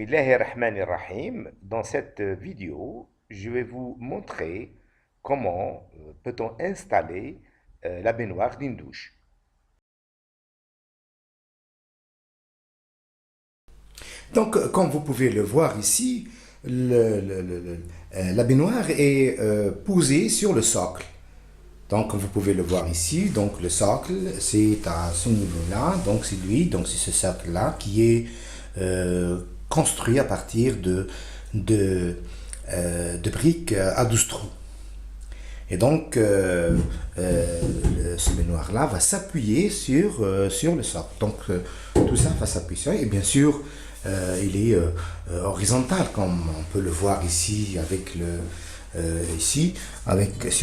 Bismillahirrahmanirrahim. Dans cette vidéo, je vais vous montrer comment peut-on installer la baignoire d'une douche. Donc, comme vous pouvez le voir ici, la baignoire est posée sur le socle. Donc, vous pouvez le voir ici. Donc, le socle, c'est à ce niveau-là. Donc, c'est lui. Donc, c'est ce socle-là qui est construit à partir de briques à 12 trous. Et donc, ce baignoire-là va s'appuyer sur le socle. Donc, tout ça va s'appuyer sur. Et bien sûr, il est horizontal, comme on peut le voir ici avec si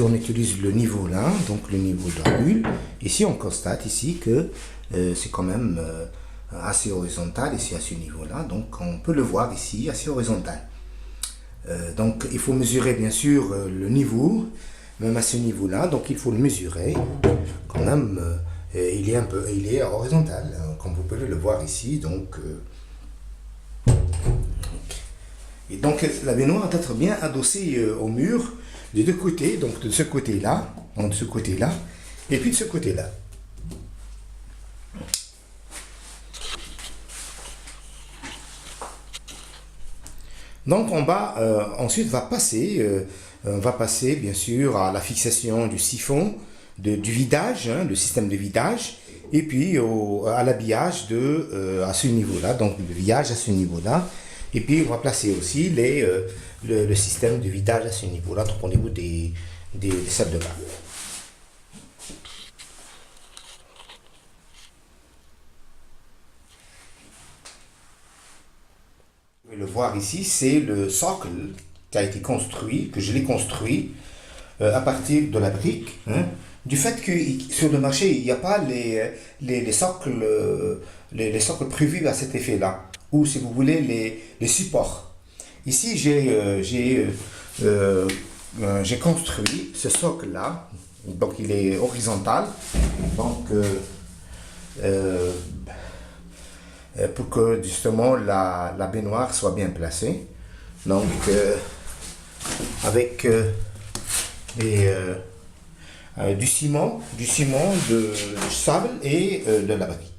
on utilise le niveau là, donc le niveau de la bulle, ici on constate ici que c'est quand même assez horizontal ici à ce niveau là, donc on peut le voir ici assez horizontal. Donc il faut mesurer bien sûr le niveau, même à ce niveau là, donc il faut le mesurer quand même. Il est horizontal, hein, comme vous pouvez le voir ici. Donc et donc la baignoire doit être bien adossée au mur des deux côtés, donc de ce côté-là, de ce côté-là, et puis de ce côté-là. Donc on va ensuite on va passer bien sûr à la fixation du siphon, du vidage, hein, le système de vidage, et puis à l'habillage à ce niveau-là, donc le vidage à ce niveau-là. Et puis on va placer aussi le système de vidage à ce niveau-là, donc au niveau des salles de bain. Vous pouvez le voir ici, c'est le socle qui a été construit, que je l'ai construit à partir de la brique. Hein, du fait que sur le marché, il n'y a pas les socles prévus à cet effet-là, ou si vous voulez les supports. Ici, j'ai construit ce socle-là, donc il est horizontal, donc pour que justement la baignoire soit bien placée. Donc avec du ciment, de sable et de la brique.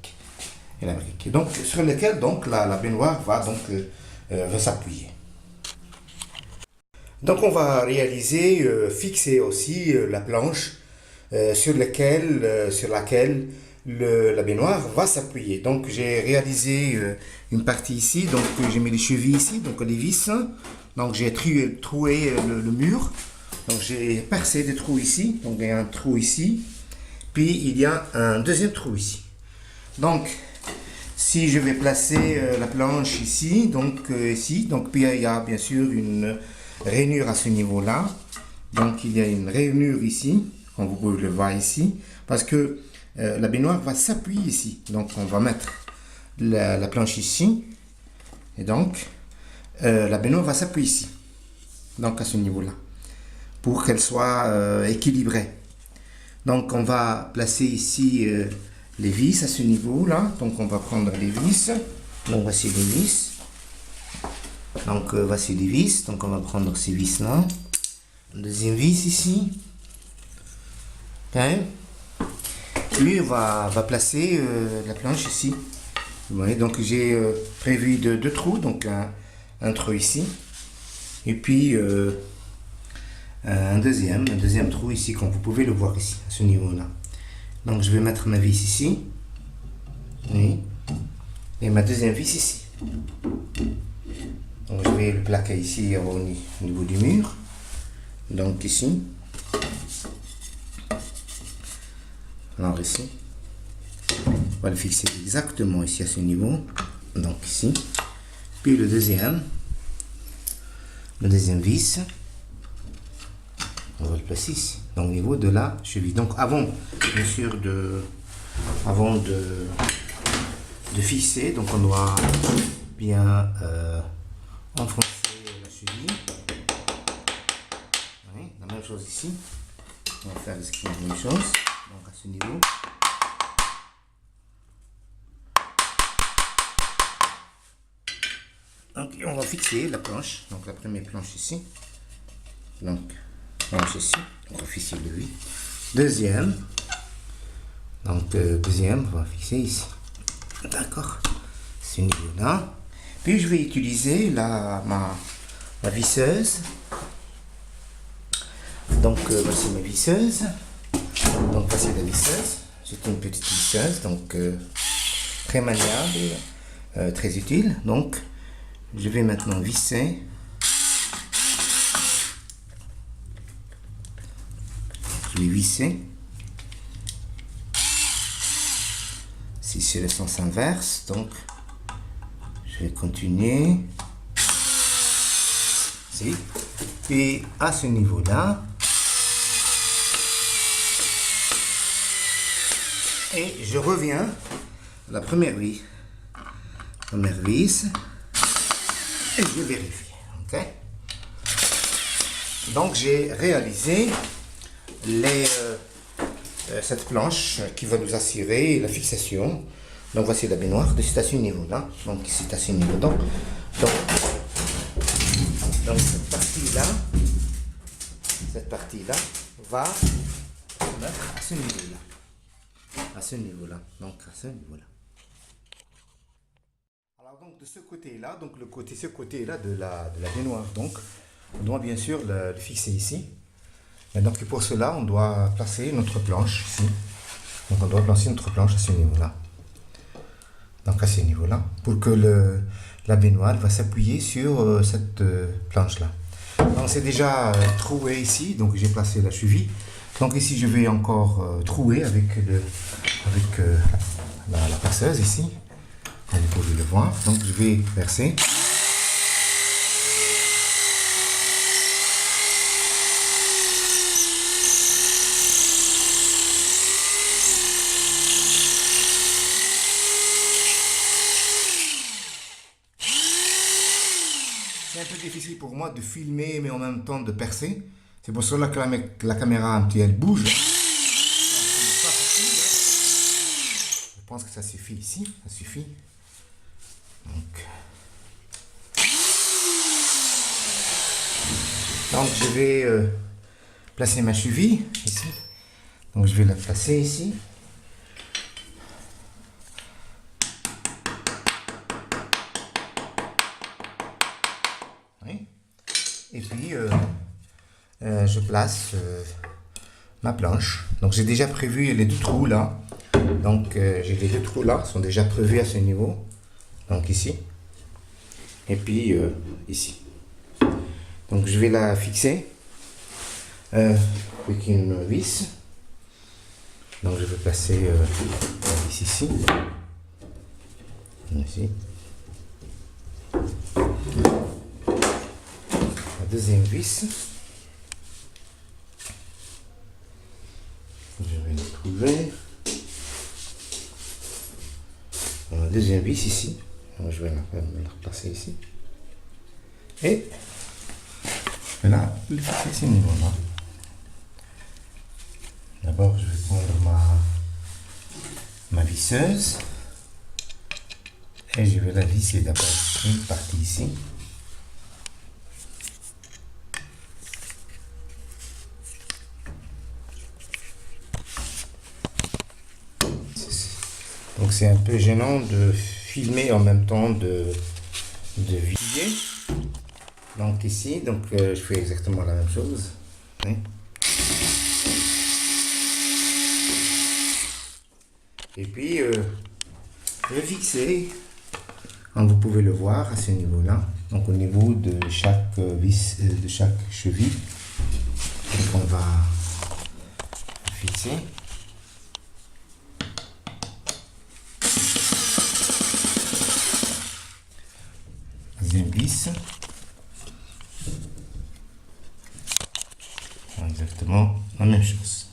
Donc sur lequel donc la baignoire va s'appuyer. Donc on va réaliser, fixer aussi la planche sur laquelle la baignoire va s'appuyer. Donc j'ai réalisé une partie ici, donc j'ai mis les chevilles ici, donc les vis. Donc j'ai troué le mur. Donc j'ai percé des trous ici, donc il y a un trou ici, puis il y a un deuxième trou ici. Donc si je vais placer la planche ici, donc puis il y a bien sûr une rainure à ce niveau-là. Donc il y a une rainure ici, comme vous pouvez le voir ici, parce que la baignoire va s'appuyer ici. Donc on va mettre la planche ici, et donc la baignoire va s'appuyer ici, donc à ce niveau-là, pour qu'elle soit équilibrée. Donc on va placer ici les vis à ce niveau-là. Donc on va prendre les vis. Donc voici les vis. Donc voici les vis. Donc on va prendre ces vis-là. Deuxième vis ici. Okay. Puis on va placer la planche ici. Vous voyez, donc j'ai prévu deux trous. Donc un trou ici. Et puis un deuxième trou ici, comme vous pouvez le voir ici, à ce niveau-là. Donc je vais mettre ma vis ici. Oui. Et ma deuxième vis ici. Donc je vais le plaquer ici au niveau du mur. Donc ici. Alors ici. On va le fixer exactement ici à ce niveau. Donc ici. Puis le deuxième vis. On va le placer ici, donc au niveau de la cheville. Donc avant, bien sûr, avant de fixer, donc on doit bien enfoncer la cheville. Oui, la même chose ici. On va faire la même chose, donc à ce niveau. Donc on va fixer la planche, donc la première planche ici, donc planche ici, on va fixer le 8. Deuxième, donc deuxième, on va fixer ici, d'accord, ce niveau-là. Puis je vais utiliser ma visseuse. Donc voici ma visseuse. Donc voici la visseuse. C'est une petite visseuse, donc très maniable, très utile. Donc je vais maintenant visser. Je vais visser. Si c'est le sens inverse, donc je vais continuer. Si. Et à ce niveau-là, et je reviens à la première vis. Première vis. Et je vérifie. Ok. Donc j'ai réalisé cette planche qui va nous assurer la fixation. Donc voici la baignoire, c'est à ce niveau-là. Donc c'est à ce niveau. Donc cette partie-là va se mettre à ce niveau-là. À ce niveau-là. Donc à ce niveau-là. Alors donc de ce côté-là, donc ce côté-là de la baignoire, donc on doit bien sûr le fixer ici. Et donc pour cela, on doit placer notre planche ici. Donc on doit placer notre planche à ce niveau-là. Donc à ce niveau-là, pour que la baignoire va s'appuyer sur cette planche-là. Donc c'est déjà troué ici, donc j'ai placé la cheville. Donc ici je vais encore trouer avec la perceuse ici, comme vous pouvez le voir. Donc je vais percer. C'est un peu difficile pour moi de filmer mais en même temps de percer. C'est pour cela que la caméra un petit elle bouge. C'est pas facile. Je pense que ça suffit ici, ça suffit. Donc je vais placer ma cheville ici. Donc je vais la placer ici. Oui. Et puis je place ma planche. Donc j'ai déjà prévu les deux trous là. Donc j'ai les deux trous là, sont déjà prévus à ce niveau. Donc ici. Et puis ici. Donc je vais la fixer avec une vis. Donc je vais placer la vis ici. Ici. La deuxième vis. Je vais la trouver. La deuxième vis ici. Donc, je vais la replacer ici. Et là, le fixer ce niveau-là. D'abord, je vais prendre ma visseuse. Et je vais la visser d'abord une partie ici. Donc c'est un peu gênant de filmer en même temps de viser. Donc ici, donc je fais exactement la même chose. Oui. Et puis je vais fixer, comme vous pouvez le voir à ce niveau-là, donc au niveau de chaque vis, de chaque cheville. Donc on va fixer. Deuxième vis. Exactement la même chose.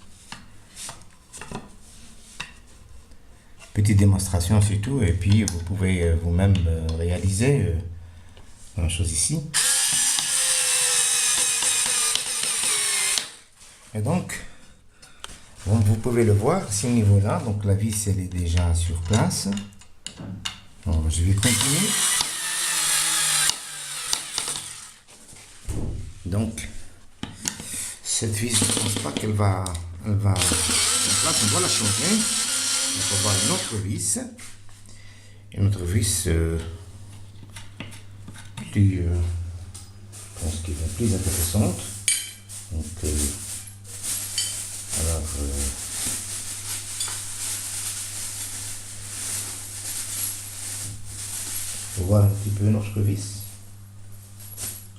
Petite démonstration c'est tout, et puis vous pouvez vous-même réaliser la même chose ici. Et donc, bon, vous pouvez le voir, à ce niveau-là, donc la vis elle est déjà sur place. Donc, je vais continuer. Donc, cette vis, je ne pense pas qu'elle va... Elle va... Donc là, on doit la changer. Donc, on va avoir une autre vis. Une autre vis plus... je pense qu'elle est plus intéressante. Donc, alors... faut voir un petit peu notre vis.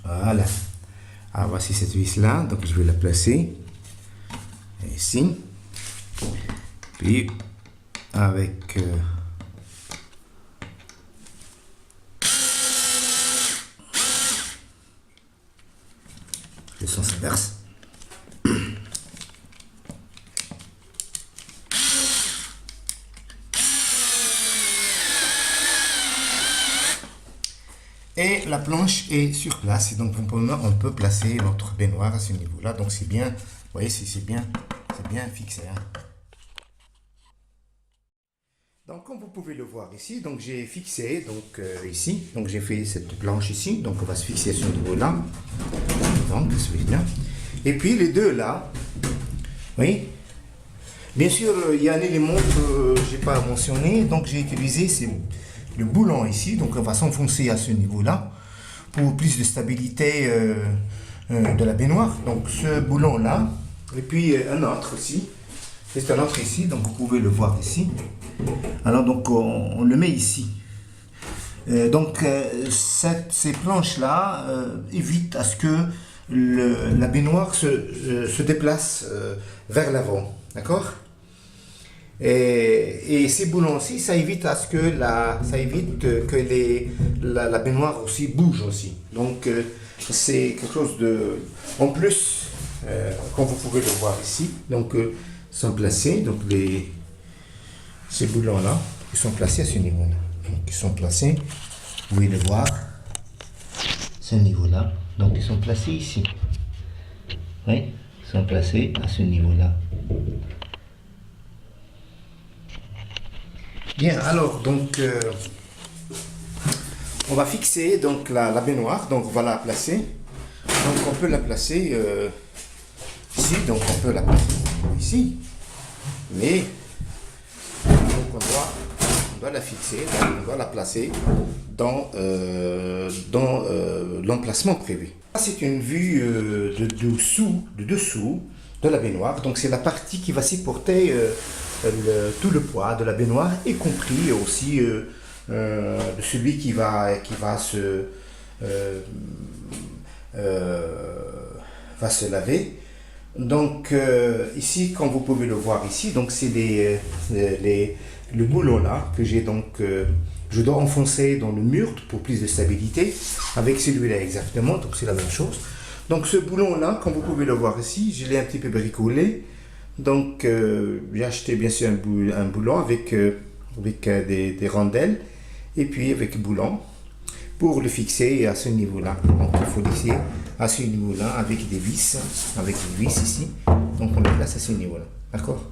Voilà. Alors voici cette vis là, donc je vais la placer ici. Puis avec le sens inverse. Et la planche est sur place, et donc on peut placer notre baignoire à ce niveau-là. Donc c'est bien, vous voyez, c'est bien fixé. Hein. Donc comme vous pouvez le voir ici, donc j'ai fixé donc ici, donc j'ai fait cette planche ici, donc on va se fixer à ce niveau-là. Donc celui-là. Et puis les deux là, oui. Bien sûr, il y a un élément que j'ai pas mentionné, donc j'ai utilisé le boulon ici, donc on va s'enfoncer à ce niveau-là pour plus de stabilité de la baignoire. Donc ce boulon là, et puis un autre aussi, c'est un autre ici, donc vous pouvez le voir ici. Alors donc on le met ici. Ces planches là évitent à ce que la baignoire se déplace vers l'avant, d'accord? Et ces boulons aussi, ça évite à ce que la baignoire aussi bouge aussi. Donc c'est quelque chose de... En plus, comme vous pouvez le voir ici, donc sont placés, donc ces boulons là, ils sont placés à ce niveau-là. Donc ils sont placés, vous pouvez le voir, ce niveau-là. Donc ils sont placés ici. Oui, ils sont placés à ce niveau-là. Bien, alors donc on va fixer donc la baignoire, donc on va la placer. Donc on peut la placer ici, donc on peut la placer ici, mais donc on doit la fixer, donc on doit la placer dans l'emplacement prévu. C'est une vue de dessous de la baignoire, donc c'est la partie qui va supporter tout le poids de la baignoire, y compris aussi de celui qui va se laver. Donc ici, comme vous pouvez le voir ici, donc c'est le boulon là que j'ai, donc je dois enfoncer dans le mur pour plus de stabilité avec celui-là exactement, donc c'est la même chose. Donc ce boulon là, comme vous pouvez le voir ici, je l'ai un petit peu bricolé. Donc j'ai acheté bien sûr un boulon avec des rondelles et puis avec boulon pour le fixer à ce niveau là. Donc il faut fixer à ce niveau là avec des vis, ici. Donc on le place à ce niveau là, d'accord?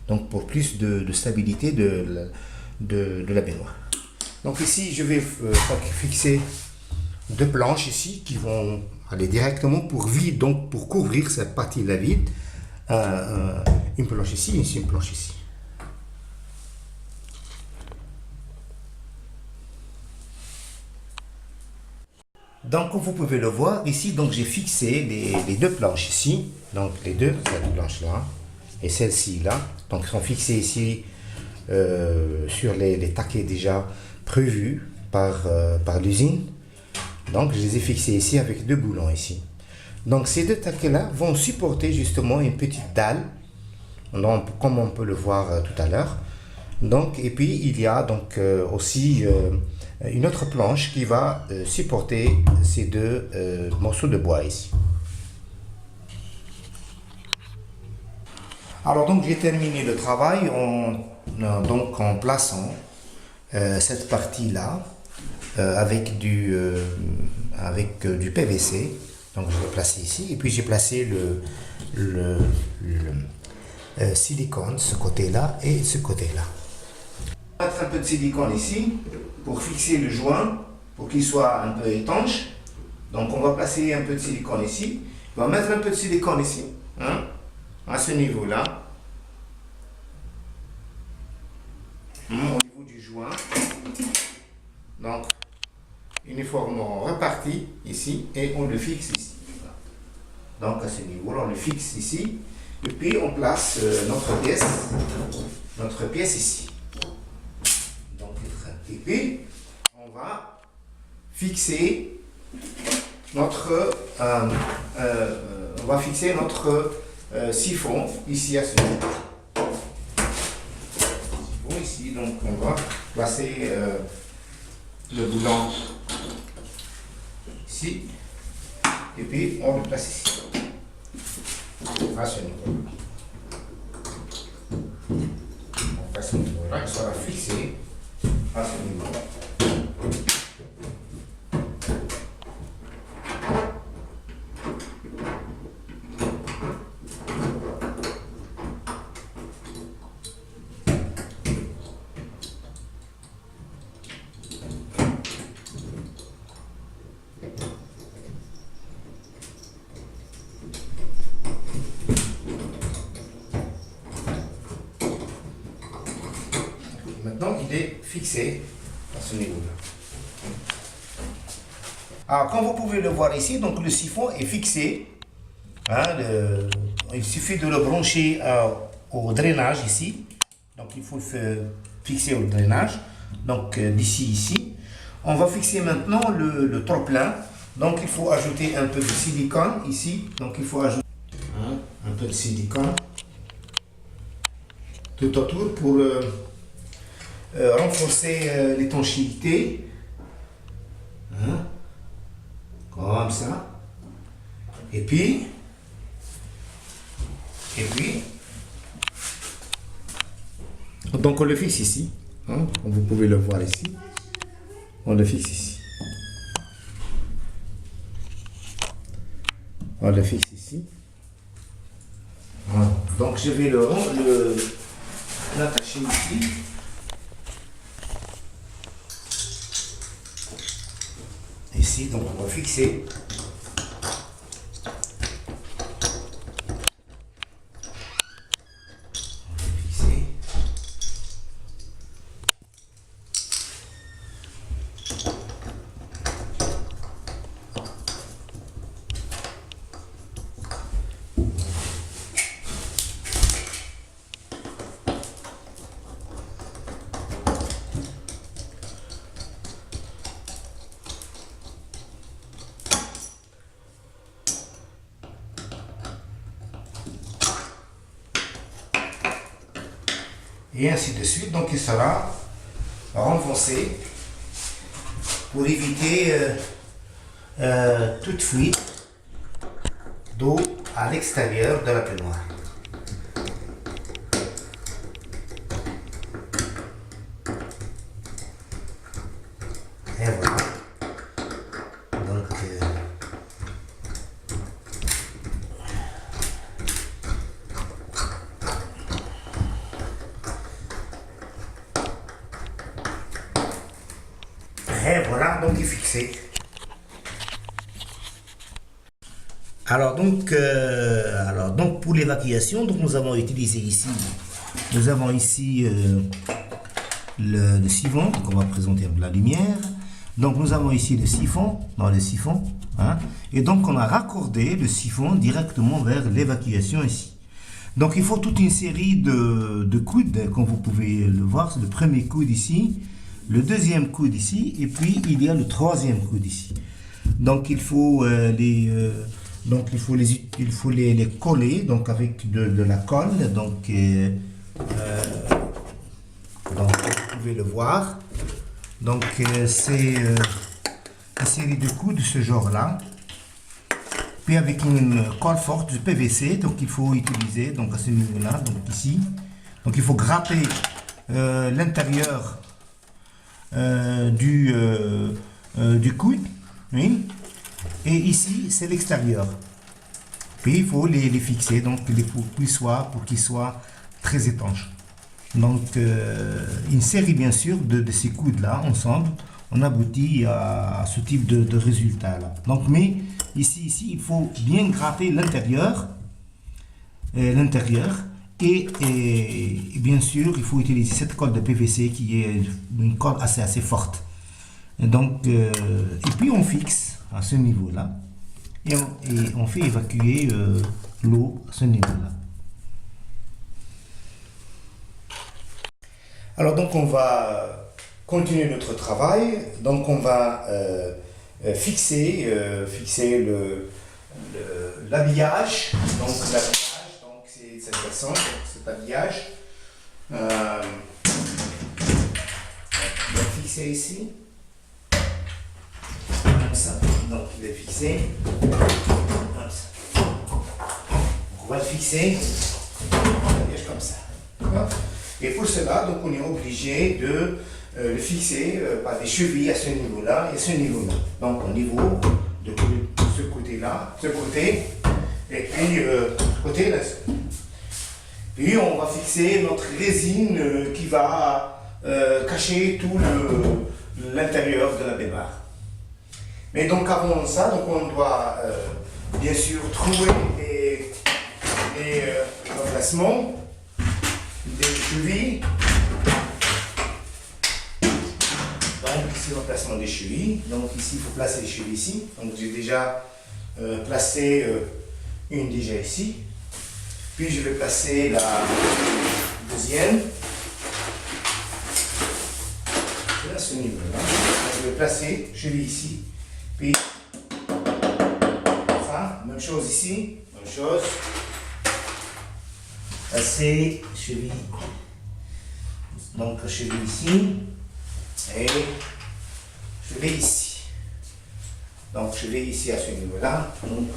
Donc pour plus de stabilité de la baignoire. Donc ici je vais fixer deux planches ici qui vont aller directement pour couvrir cette partie là vide. Une planche ici, une planche ici. Donc comme vous pouvez le voir ici, donc j'ai fixé les deux planches ici, donc cette planche là et celle-ci là, donc sont fixées ici sur les taquets déjà prévus par l'usine. Donc je les ai fixés ici avec deux boulons ici. Donc ces deux taquets là vont supporter justement une petite dalle, donc, comme on peut le voir tout à l'heure. Donc et puis il y a donc aussi une autre planche qui va supporter ces deux morceaux de bois ici. Alors donc j'ai terminé le travail en plaçant cette partie là avec du PVC. Donc je l'ai placé ici et puis j'ai placé le silicone, ce côté-là et ce côté-là. On va mettre un peu de silicone ici pour fixer le joint, pour qu'il soit un peu étanche. Donc on va placer un peu de silicone ici On va mettre un peu de silicone ici, hein, à ce niveau-là, au niveau du joint. Donc, uniformément réparti ici et on le fixe ici. Donc, à ce niveau-là, on le fixe ici. Et puis, on place notre pièce ici. Donc, et puis, on va fixer notre siphon ici à ce niveau. Siphon ici, donc on va placer le boulon ici et puis on le place ici à ce niveau. Donc à ce niveau-là, il sera fixé à ce niveau-là. Maintenant, il est fixé à ce niveau-là. Alors, comme vous pouvez le voir ici, donc le siphon est fixé. Hein, il suffit de le brancher au drainage ici. Donc, il faut le fixer au drainage. Donc, d'ici, ici. On va fixer maintenant le trop-plein. Donc, il faut ajouter un peu de silicone ici. Donc, il faut ajouter un peu de silicone tout autour pour renforcer l'étanchéité, hein, comme ça, et puis donc on le fixe ici, hein, comme vous pouvez le voir ici, on le fixe ici, on le fixe ici. Voilà. Donc je vais l'attacher ici. Ici, donc on va fixer. On va fixer. Et ainsi de suite, donc il sera renforcé pour éviter toute fuite d'eau à l'extérieur de la baignoire. Et voilà. Donc, et voilà, donc il est fixé. Alors donc pour l'évacuation, donc nous avons utilisé ici, le siphon, donc on va présenter de la lumière. Donc nous avons ici le siphon, hein, et donc on a raccordé le siphon directement vers l'évacuation ici. Donc il faut toute une série de coudes, comme vous pouvez le voir, c'est le premier coude ici, le deuxième coude ici, et puis il y a le troisième coude ici. Donc il faut les coller donc avec de la colle. Donc vous pouvez le voir. Donc c'est une série de coups de ce genre là, puis avec une colle forte de PVC, donc il faut utiliser donc à ce niveau là, donc ici, donc il faut grapper l'intérieur du coude, oui, et ici c'est l'extérieur, puis il faut les fixer donc pour qu'ils soient très étanches. Donc une série bien sûr de ces coudes là ensemble, on aboutit à ce type de résultat là. Donc mais ici, il faut bien gratter l'intérieur. Et bien sûr, il faut utiliser cette colle de PVC qui est une colle assez forte. Et puis on fixe à ce niveau-là et on fait évacuer l'eau à ce niveau-là. Alors donc on va continuer notre travail. Donc on va fixer l'habillage. Donc l'habillage, donc c'est cette façon, cet habillage. On va fixer ici. Comme ça. Donc il est fixé. Comme ça. On va le fixer. Comme ça. Et pour cela, donc on est obligé de le fixer par des chevilles à ce niveau-là et à ce niveau-là. Donc au niveau de ce côté-là, ce côté, et puis ce côté-là. Puis on va fixer notre résine qui va cacher tout l'intérieur de la baignoire. Mais donc avant ça, donc on doit bien sûr trouver les emplacements des chevilles. Donc ici l'emplacement des chevilles. Donc ici il faut placer les chevilles ici. Donc j'ai déjà placé une déjà ici. Puis je vais placer la deuxième. À ce niveau-là. Je vais placer cheville ici. Puis ça, même chose ici. Même chose. Placer cheville. Donc cheville ici. Et cheville ici. Donc cheville ici à ce niveau-là. Donc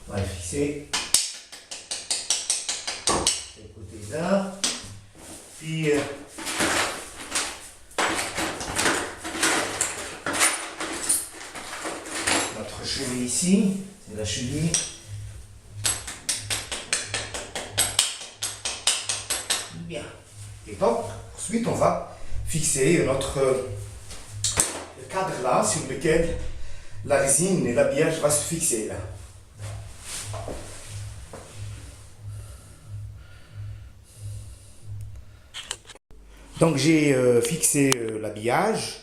on va le fixer. Là. Puis notre cheville ici, c'est la cheville. Bien. Et donc, ensuite, on va fixer notre cadre là sur lequel la résine et l'habillage va se fixer là. Donc j'ai fixé l'habillage.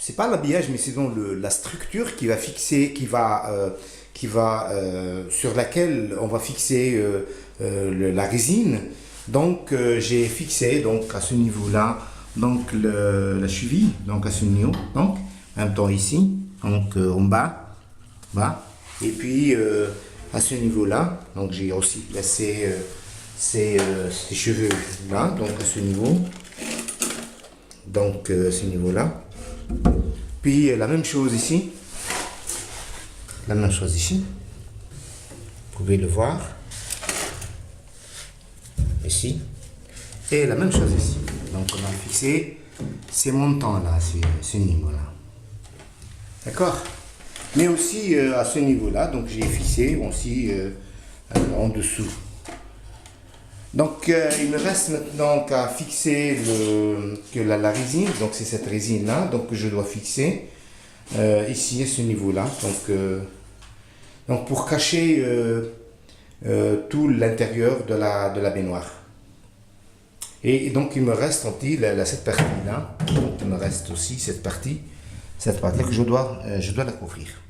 C'est pas l'habillage, mais c'est donc la structure qui va fixer, sur laquelle on va fixer la résine. Donc j'ai fixé donc à ce niveau-là donc la cheville, donc à ce niveau, donc en même temps ici, donc en bas, et puis à ce niveau-là, donc j'ai aussi placé ces cheveux là, donc à ce niveau. Donc ce niveau-là. Puis la même chose ici. La même chose ici. Vous pouvez le voir. Ici. Et la même chose ici. Donc on a fixé ces montants-là, ce niveau-là. D'accord? Mais aussi à ce niveau-là, donc j'ai fixé aussi en dessous. Donc il me reste maintenant qu'à fixer la résine, donc c'est cette résine là, donc que je dois fixer ici à ce niveau là, donc pour cacher tout l'intérieur de la baignoire. Et donc il me reste cette partie là, donc il me reste aussi cette partie que je dois la couvrir.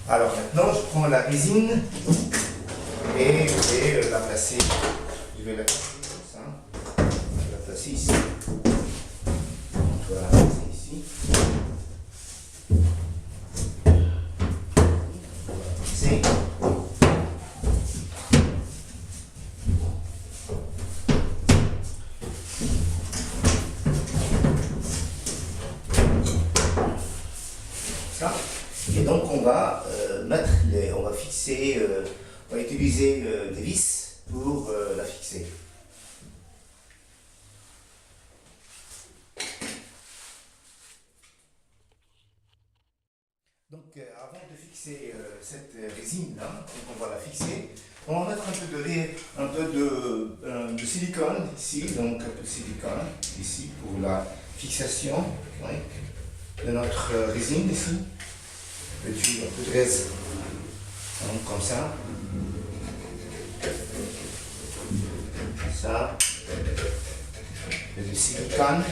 Alors maintenant je prends la résine. Et je vais la placer. Je vais la placer comme ça. Je vais la placer ici. Je vais la placer ici. Je vais la placer. Ça. Et donc on va on va fixer. On va utiliser des vis pour la fixer. Donc avant de fixer cette résine là, on va la fixer, on va mettre un peu de silicone ici, donc un peu de silicone ici pour la fixation. Ouais. de notre résine ici. Un peu de résine. Donc comme ça. Ça. Et du silicone.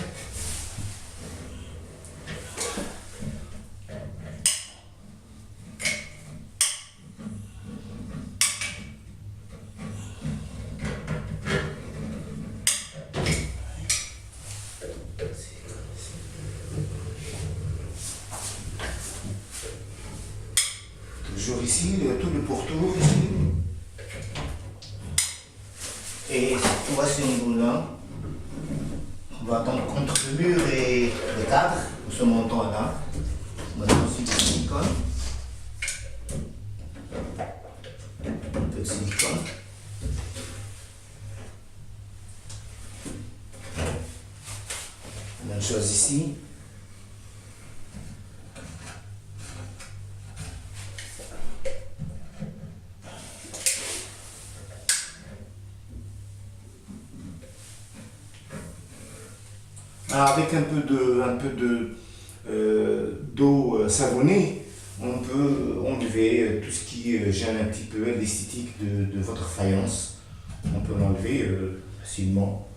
Toujours ici, tout le pourtour ici. Et surtout à ce niveau-là, on va attendre contre le mur et le cadre, de ce montant-là. On va mettre aussi du silicone. Un peu de silicone. Même chose ici. Avec un peu d'eau savonnée, on peut enlever tout ce qui gêne un petit peu l'esthétique de votre faïence. On peut l'enlever facilement.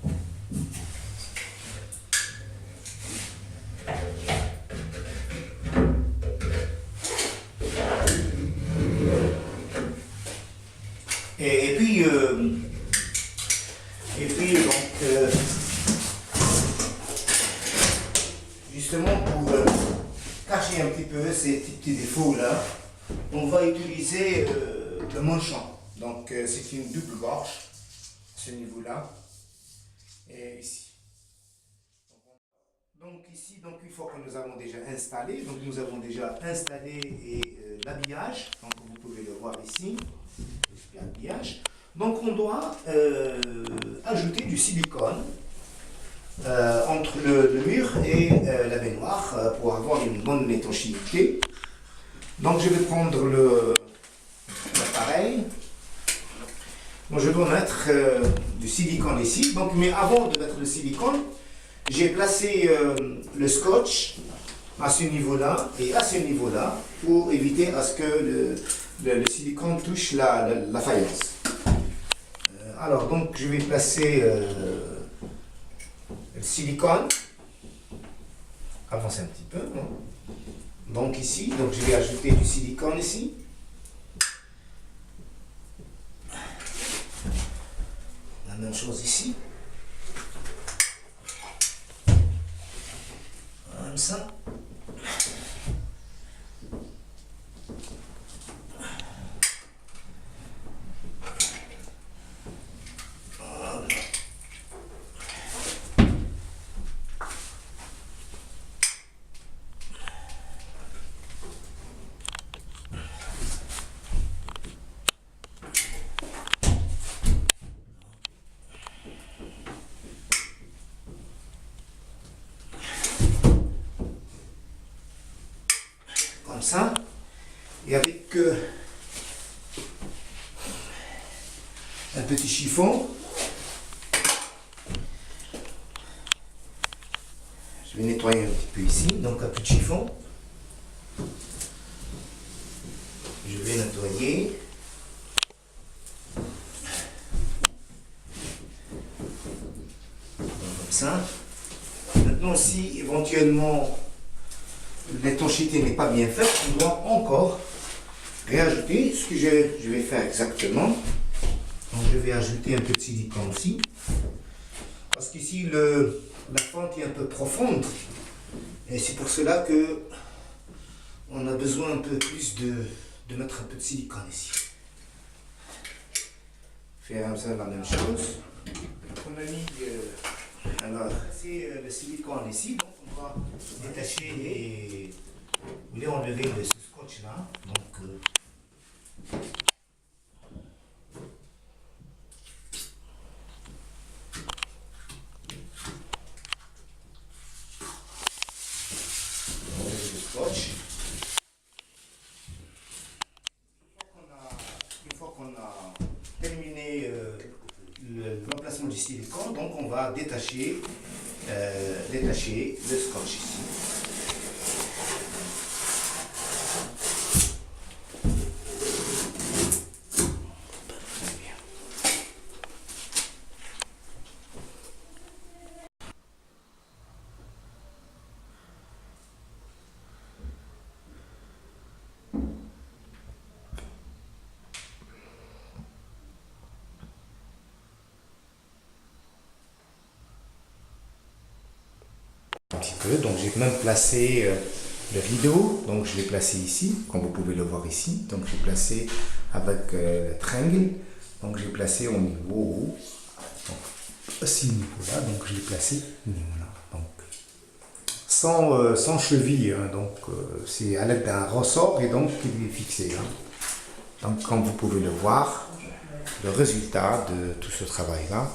Et puis donc, justement pour cacher un petit peu ces petits défauts-là, on va utiliser le manchon. Donc c'est une double gorge, à ce niveau-là, et ici. Donc ici, donc, une fois que nous avons déjà installé, l'habillage, donc vous pouvez le voir ici, l'habillage. Donc on doit ajouter du silicone entre le mur et la baignoire pour avoir une bonne étanchéité. Donc je vais prendre l'appareil. Donc je dois mettre du silicone ici. Donc, mais avant de mettre le silicone, j'ai placé le scotch à ce niveau-là et à ce niveau-là pour éviter à ce que le silicone touche la faïence. Alors donc je vais placer le silicone, avance un petit peu, hein. Donc ici, donc je vais ajouter du silicone ici. La même chose ici. Comme ça. Ça, et avec un petit chiffon, je vais nettoyer un petit peu ici, donc un petit chiffon, je vais nettoyer, comme ça. Maintenant, si éventuellement l'étanchéité n'est pas bien faite, on doit encore réajouter ce que je vais faire exactement. Donc je vais ajouter un peu de silicone aussi. Parce qu'ici la fente est un peu profonde. Et c'est pour cela que on a besoin un peu plus de mettre un peu de silicone ici. Faire ça la même chose. On a mis alors c'est le silicone ici. Donc on va détacher et vous voulez enlever ce scotch là. Donc le scotch. Une fois qu'on a terminé l'emplacement du silicone, donc on va détacher le scotch ici. peu. Donc j'ai même placé le rideau, donc je l'ai placé ici, comme vous pouvez le voir ici. Donc j'ai placé avec le triangle, donc j'ai placé au niveau, donc, à ce niveau-là, donc je l'ai placé au niveau-là. Donc sans cheville, hein, donc c'est à l'aide d'un ressort et donc il est fixé. Hein. Donc comme vous pouvez le voir, le résultat de tout ce travail-là.